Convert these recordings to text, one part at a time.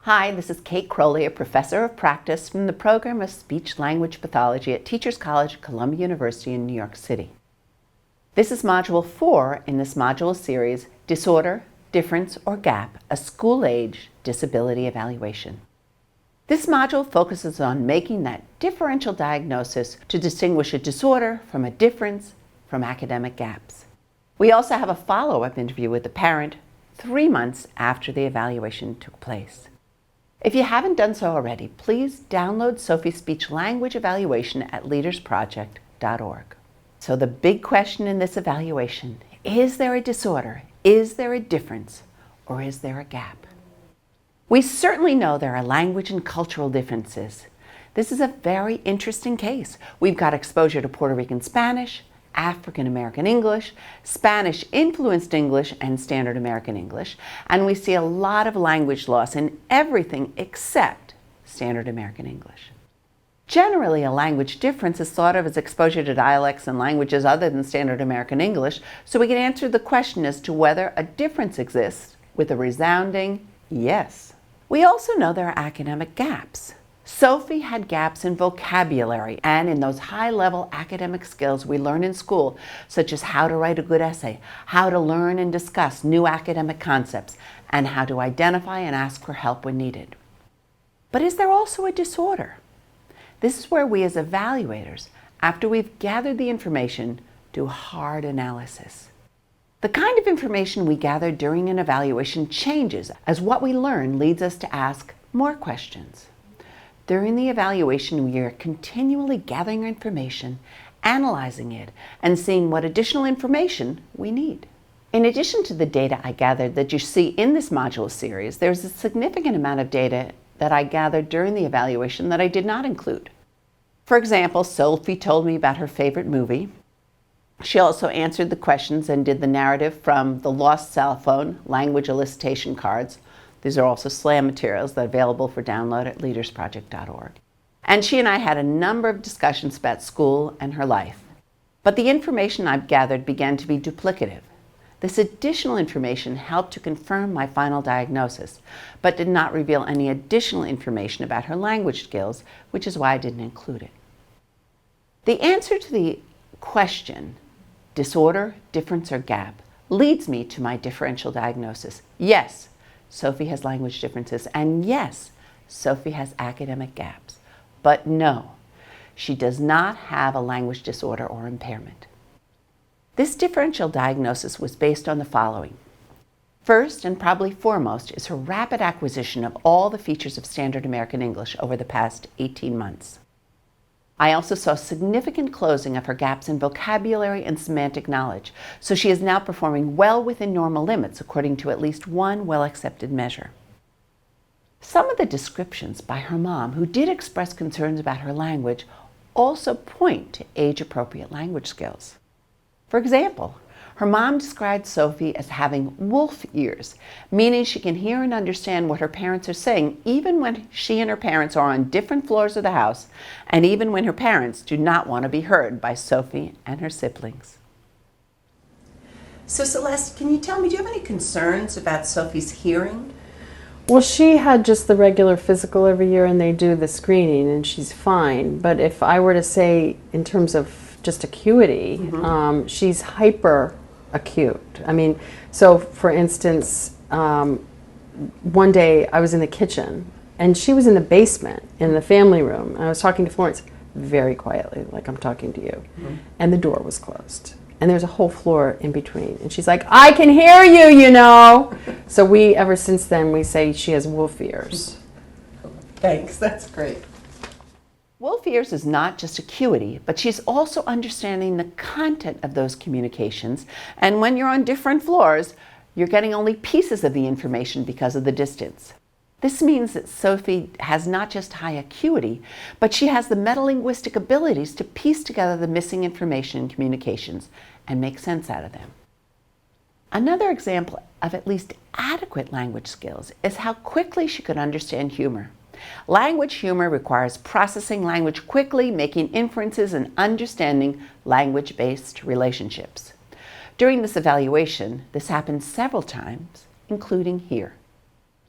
Hi, this is Cate Crowley, a professor of practice from the program of Speech-Language Pathology at Teachers College at Columbia University in New York City. This is Module 4 in this module series, Disorder, Difference, or Gap, a School-Age Disability Evaluation. This module focuses on making that differential diagnosis to distinguish a disorder from a difference from academic gaps. We also have a follow-up interview with the parent 3 months after the evaluation took place. If you haven't done so already, please download Sofie's speech-language evaluation at LEADERSproject.org. So the big question in this evaluation, is there a disorder, is there a difference, or is there a gap? We certainly know there are language and cultural differences. This is a very interesting case. We've got exposure to Puerto Rican Spanish, African American English, Spanish-influenced English, and Standard American English, and we see a lot of language loss in everything except Standard American English. Generally, a language difference is thought of as exposure to dialects and languages other than Standard American English, so we can answer the question as to whether a difference exists with a resounding yes. We also know there are academic gaps. Sofie had gaps in vocabulary and in those high-level academic skills we learn in school, such as how to write a good essay, how to learn and discuss new academic concepts, and how to identify and ask for help when needed. But is there also a disorder? This is where we as evaluators, after we've gathered the information, do hard analysis. The kind of information we gather during an evaluation changes as what we learn leads us to ask more questions. During the evaluation, we are continually gathering information, analyzing it, and seeing what additional information we need. In addition to the data I gathered that you see in this module series, there's a significant amount of data that I gathered during the evaluation that I did not include. For example, Sofie told me about her favorite movie. She also answered the questions and did the narrative from the Lost Cell Phone language elicitation cards. These are also SLAM materials that are available for download at LEADERSproject.org. And she and I had a number of discussions about school and her life. But the information I've gathered began to be duplicative. This additional information helped to confirm my final diagnosis, but did not reveal any additional information about her language skills, which is why I didn't include it. The answer to the question, disorder, difference, or gap, leads me to my differential diagnosis. Yes, Sofie has language differences, and yes, Sofie has academic gaps. But no, she does not have a language disorder or impairment. This differential diagnosis was based on the following. First, and probably foremost, is her rapid acquisition of all the features of Standard American English over the past 18 months. I also saw significant closing of her gaps in vocabulary and semantic knowledge, so she is now performing well within normal limits according to at least one well-accepted measure. Some of the descriptions by her mom, who did express concerns about her language, also point to age-appropriate language skills. For example, her mom described Sofie as having wolf ears, meaning she can hear and understand what her parents are saying even when she and her parents are on different floors of the house, and even when her parents do not want to be heard by Sofie and her siblings. So Celeste, can you tell me, do you have any concerns about Sofie's hearing? Well, she had just the regular physical every year and they do the screening and she's fine. But if I were to say in terms of just acuity, she's hyper acute. I mean, so for instance, one day I was in the kitchen and she was in the basement in the family room. I was talking to Florence very quietly, like I'm talking to you, and the door was closed. And there's a whole floor in between. And she's like, I can hear you, you know. So we, ever since then, we say she has wolf ears. Thanks, that's great. Wolf ears is not just acuity, but she's also understanding the content of those communications. And when you're on different floors, you're getting only pieces of the information because of the distance. This means that Sofie has not just high acuity, but she has the metalinguistic abilities to piece together the missing information in communications and make sense out of them. Another example of at least adequate language skills is how quickly she could understand humor. Language humor requires processing language quickly, making inferences, and understanding language-based relationships. During this evaluation, this happened several times, including here.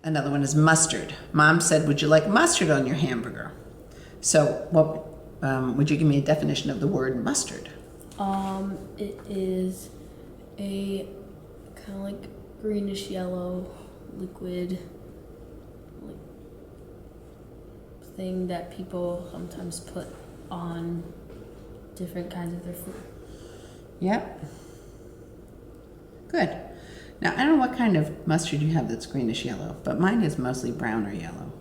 Another one is mustard. Mom said, would you like mustard on your hamburger? So what would you give me a definition of the word mustard? It is a kind of like greenish yellow liquid thing that people sometimes put on different kinds of their food. Yep. Good. Now, I don't know what kind of mustard you have that's greenish yellow, but mine is mostly brown or yellow.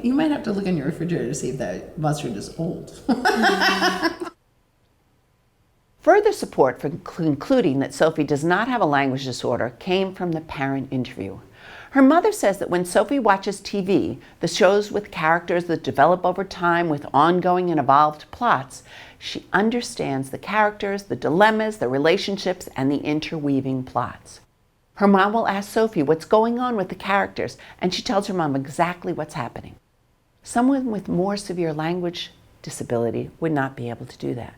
You might have to look in your refrigerator to see if that mustard is old. Further support for concluding that Sofie does not have a language disorder came from the parent interview. Her mother says that when Sofie watches TV, the shows with characters that develop over time with ongoing and evolved plots, she understands the characters, the dilemmas, the relationships, and the interweaving plots. Her mom will ask Sofie what's going on with the characters, and she tells her mom exactly what's happening. Someone with more severe language disability would not be able to do that.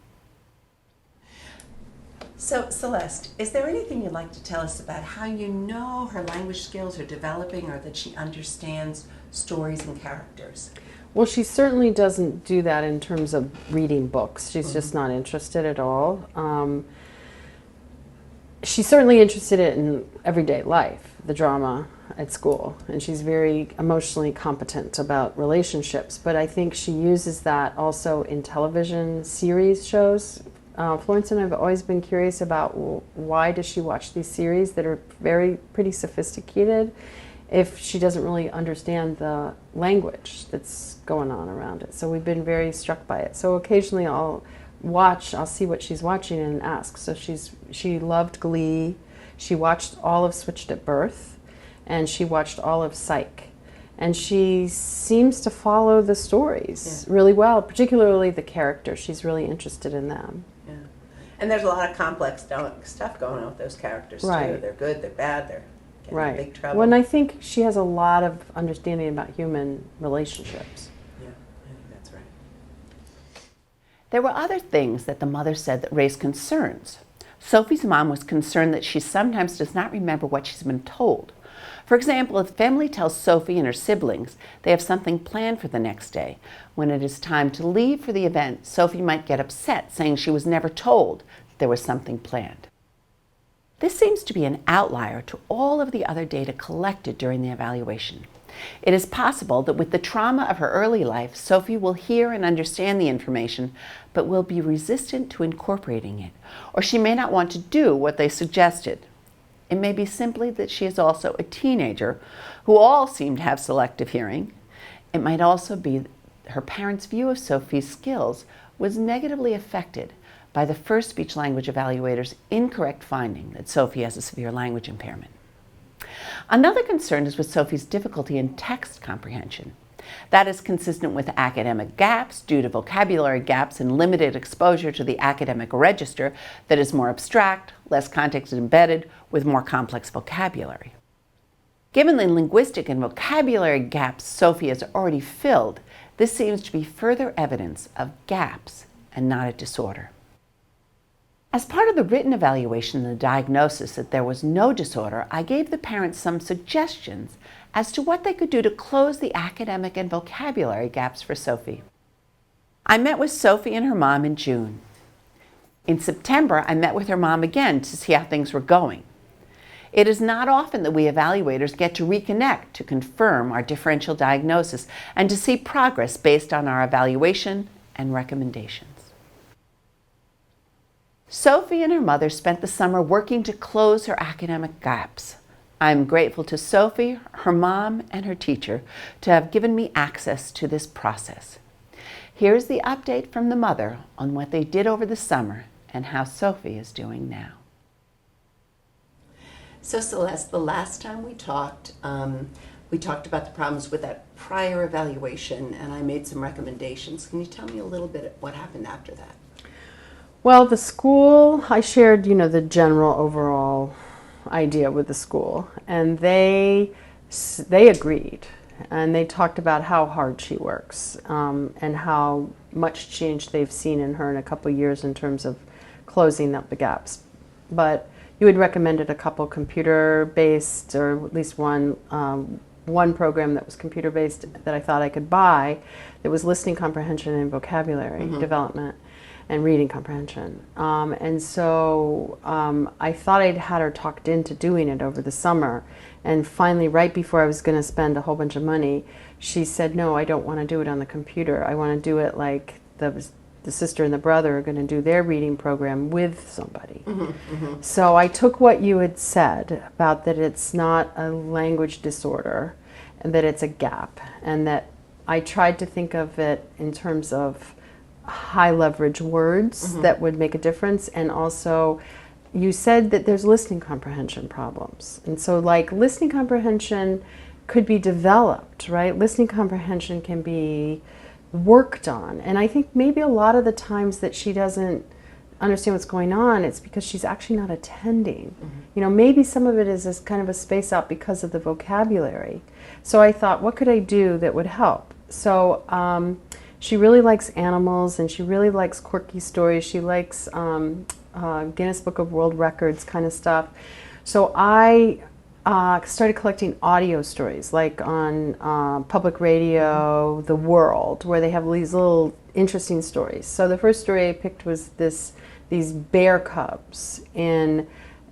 So, Celeste, is there anything you'd like to tell us about how you know her language skills are developing or that she understands stories and characters? Well, she certainly doesn't do that in terms of reading books. She's just not interested at all. She's certainly interested in everyday life, the drama at school, and she's very emotionally competent about relationships. But I think she uses that also in television series shows. Florence and I have always been curious about why does she watch these series that are pretty sophisticated if she doesn't really understand the language that's going on around it. So we've been very struck by it. So occasionally I'll see what she's watching and ask. So she loved Glee, she watched all of Switched at Birth, and she watched all of Psych. And she seems to follow the stories really well, particularly the characters. She's really interested in them. Yeah. And there's a lot of complex stuff going on with those characters, too. They're good, they're bad, they're getting in big trouble. Well, and I think she has a lot of understanding about human relationships. Yeah, I think that's right. There were other things that the mother said that raised concerns. Sofie's mom was concerned that she sometimes does not remember what she's been told. For example, if the family tells Sofie and her siblings they have something planned for the next day, when it is time to leave for the event, Sofie might get upset, saying she was never told there was something planned. This seems to be an outlier to all of the other data collected during the evaluation. It is possible that with the trauma of her early life, Sofie will hear and understand the information, but will be resistant to incorporating it, or she may not want to do what they suggested. It may be simply that she is also a teenager who all seem to have selective hearing. It might also be her parents' view of Sofie's skills was negatively affected by the first speech language evaluator's incorrect finding that Sofie has a severe language impairment. Another concern is with Sofie's difficulty in text comprehension. That is consistent with academic gaps due to vocabulary gaps and limited exposure to the academic register that is more abstract, less context embedded, with more complex vocabulary. Given the linguistic and vocabulary gaps Sofie has already filled, this seems to be further evidence of gaps and not a disorder. As part of the written evaluation and the diagnosis that there was no disorder, I gave the parents some suggestions as to what they could do to close the academic and vocabulary gaps for Sofie. I met with Sofie and her mom in June. In September, I met with her mom again to see how things were going. It is not often that we evaluators get to reconnect to confirm our differential diagnosis and to see progress based on our evaluation and recommendations. Sofie and her mother spent the summer working to close her academic gaps. I'm grateful to Sofie, her mom, and her teacher to have given me access to this process. Here's the update from the mother on what they did over the summer and how Sofie is doing now. So Celeste, the last time we talked about the problems with that prior evaluation, and I made some recommendations. Can you tell me a little bit what happened after that? Well, the school, I shared, the general overall idea with the school, and they agreed, and they talked about how hard she works and how much change they've seen in her in a couple years in terms of closing up the gaps. But you had recommended a couple computer-based, or at least one program that was computer-based that I thought I could buy that was listening comprehension and vocabulary development and reading comprehension. And so I thought I'd had her talked into doing it over the summer. And finally, right before I was going to spend a whole bunch of money, she said, no, I don't want to do it on the computer. I want to do it like the sister and the brother are going to do their reading program with somebody. So I took what you had said about that it's not a language disorder and that it's a gap, and that I tried to think of it in terms of high leverage words that would make a difference. And also you said that there's listening comprehension problems, and so like listening comprehension could be developed, right? Listening comprehension can be worked on, and I think maybe a lot of the times that she doesn't understand what's going on, it's because she's actually not attending. You know, maybe some of it is this kind of a space out because of the vocabulary. So I thought, what could I do that would help? So she really likes animals, and she really likes quirky stories. She likes Guinness Book of World Records kind of stuff. So I started collecting audio stories, like on public radio, The World, where they have these little interesting stories. So the first story I picked was these bear cubs in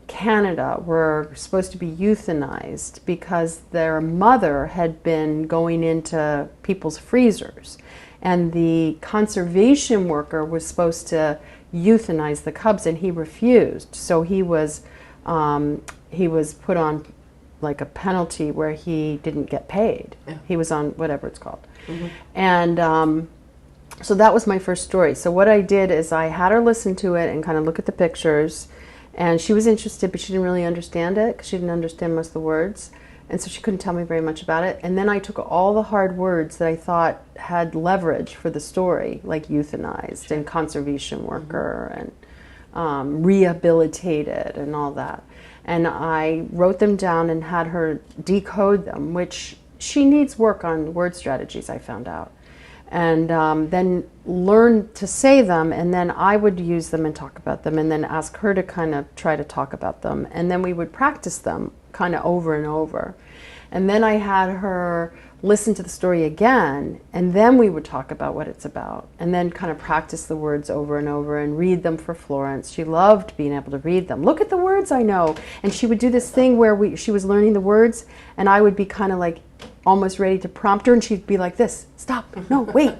Canada were supposed to be euthanized because their mother had been going into people's freezers, and the conservation worker was supposed to euthanize the cubs, and he refused. So he was put on like a penalty where he didn't get paid. He was on whatever it's called. And so that was my first story. So what I did is I had her listen to it and kind of look at the pictures, and she was interested, but she didn't really understand it because she didn't understand most of the words, and so she couldn't tell me very much about it. And then I took all the hard words that I thought had leverage for the story, like euthanized and conservation worker and rehabilitated and all that. And I wrote them down and had her decode them, which she needs work on word strategies, I found out. And then learn to say them, and then I would use them and talk about them, and then ask her to kind of try to talk about them. And then we would practice them kind of over and over. And then I had her listen to the story again, and then we would talk about what it's about, and then kind of practice the words over and over and read them for Florence. She loved being able to read them. Look at the words I know. And she would do this thing where she was learning the words, and I would be kind of like almost ready to prompt her, and she'd be like this, stop, no, wait,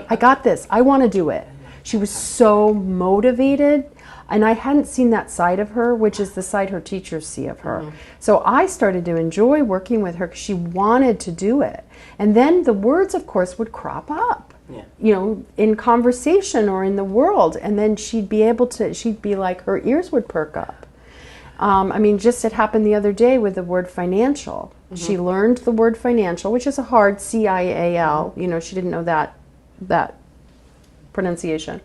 I got this, I want to do it. She was so motivated, and I hadn't seen that side of her, which is the side her teachers see of her. So I started to enjoy working with her because she wanted to do it. And then the words, of course, would crop up, you know, in conversation or in the world, and then she'd be like, her ears would perk up. I mean, just it happened the other day with the word financial. She learned the word financial, which is a hard C-I-A-L. You know, she didn't know that pronunciation.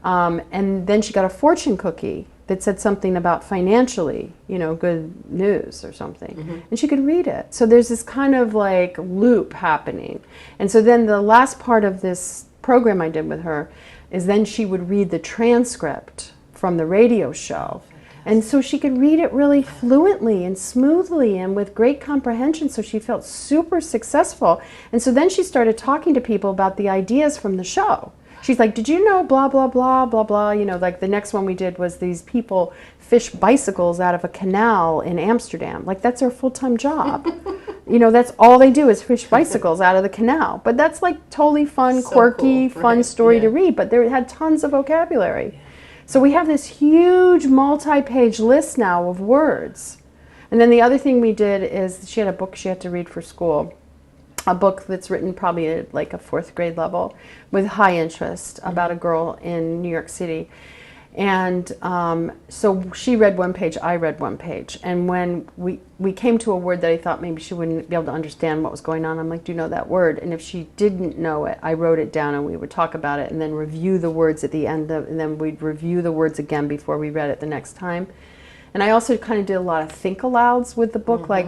And then she got a fortune cookie that said something about financially, you know, good news or something. And she could read it. So there's this kind of like loop happening. And so then the last part of this program I did with her is then she would read the transcript from the radio show. And so she could read it really fluently and smoothly and with great comprehension, so she felt super successful. And so then she started talking to people about the ideas from the show. She's like, did you know blah, blah, blah, blah, blah. You know, like the next one we did was these people fish bicycles out of a canal in Amsterdam. Like, that's their full-time job. You know, that's all they do is fish bicycles out of the canal. But that's like totally fun, so quirky, cool, fun story to read. But it had tons of vocabulary. So we have this huge multi-page list now of words. And then the other thing we did is she had a book she had to read for school. A book that's written probably at like a 4th grade level with high interest about a girl in New York City. And so she read one page, I read one page. And when we came to a word that I thought maybe she wouldn't be able to understand what was going on, I'm like, do you know that word? And if she didn't know it, I wrote it down and we would talk about it and then review the words at the end of, and then we'd review the words again before we read it the next time. And I also kind of did a lot of think alouds with the book, like,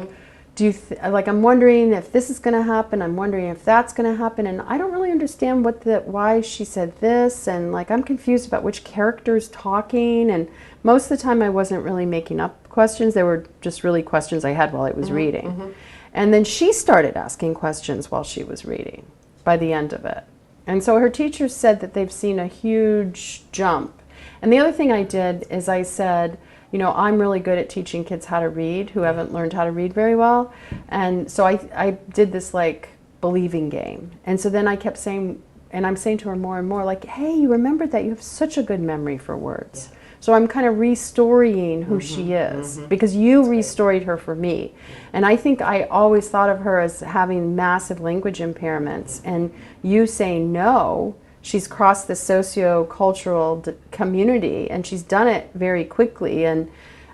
like, I'm wondering if this is going to happen, I'm wondering if that's going to happen, and I don't really understand why she said this, and like, I'm confused about which character's talking, and most of the time I wasn't really making up questions, they were just really questions I had while I was reading. And then she started asking questions while she was reading by the end of it. And so her teachers said that they've seen a huge jump. And the other thing I did is I said, you know, I'm really good at teaching kids how to read who haven't learned how to read very well. And so I did this like believing game. And so then I kept saying, and I'm saying to her more and more, like, hey, you remembered that you have such a good memory for words. Yeah. So I'm kind of restorying who she is, because you restoried her for me. And I think I always thought of her as having massive language impairments, and you saying no, she's crossed the socio-cultural community, and she's done it very quickly. And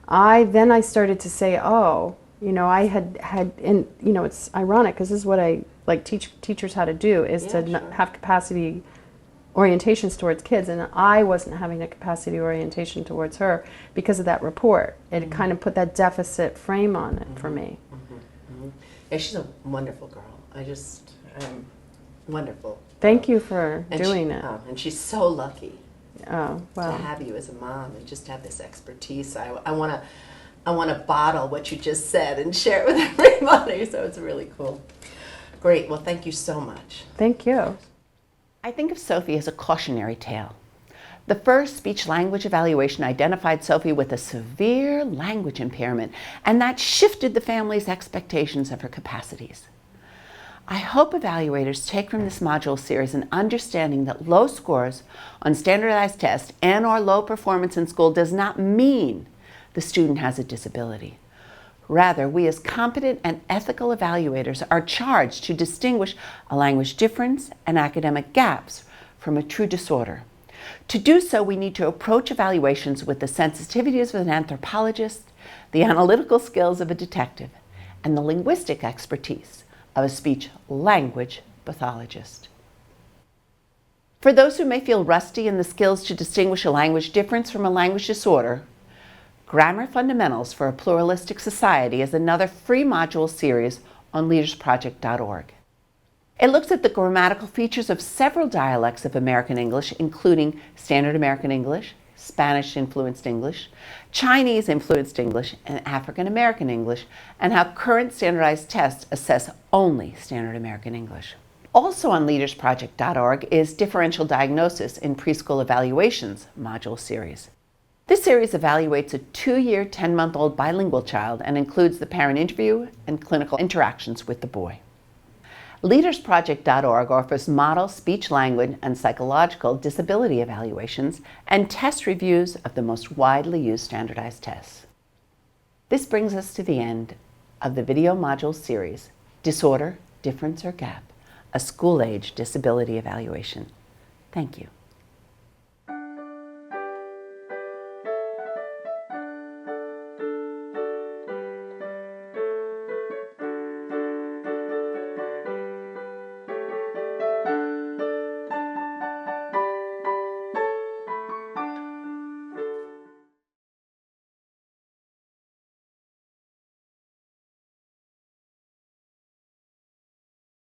then I started to say, oh, you know, I had, and you know, it's ironic because this is what I like teach teachers how to do, is to have capacity orientations towards kids, and I wasn't having a capacity orientation towards her because of that report. It kind of put that deficit frame on it for me. Yeah, she's a wonderful girl. Wonderful. Thank you for doing it. And she's so lucky to have you as a mom and just have this expertise. I want to bottle what you just said and share it with everybody. So it's really cool. Great. Well, thank you so much. Thank you. I think of Sofie as a cautionary tale. The first speech-language evaluation identified Sofie with a severe language impairment, and that shifted the family's expectations of her capacities. I hope evaluators take from this module series an understanding that low scores on standardized tests and/or low performance in school does not mean the student has a disability. Rather, we as competent and ethical evaluators are charged to distinguish a language difference and academic gaps from a true disorder. To do so, we need to approach evaluations with the sensitivities of an anthropologist, the analytical skills of a detective, and the linguistic expertise of a speech-language pathologist. For those who may feel rusty in the skills to distinguish a language difference from a language disorder, Grammar Fundamentals for a Pluralistic Society is another free module series on LEADERSproject.org. It looks at the grammatical features of several dialects of American English, including Standard American English, Spanish-influenced English, Chinese-influenced English, and African American English, and how current standardized tests assess only Standard American English. Also on LEADERSproject.org is Differential Diagnosis in Preschool Evaluations module series. This series evaluates a 2-year, 10-month-old bilingual child and includes the parent interview and clinical interactions with the boy. LEADERSproject.org offers model speech, language, and psychological disability evaluations and test reviews of the most widely used standardized tests. This brings us to the end of the video module series, Disorder, Difference, or Gap, a school-age disability evaluation. Thank you.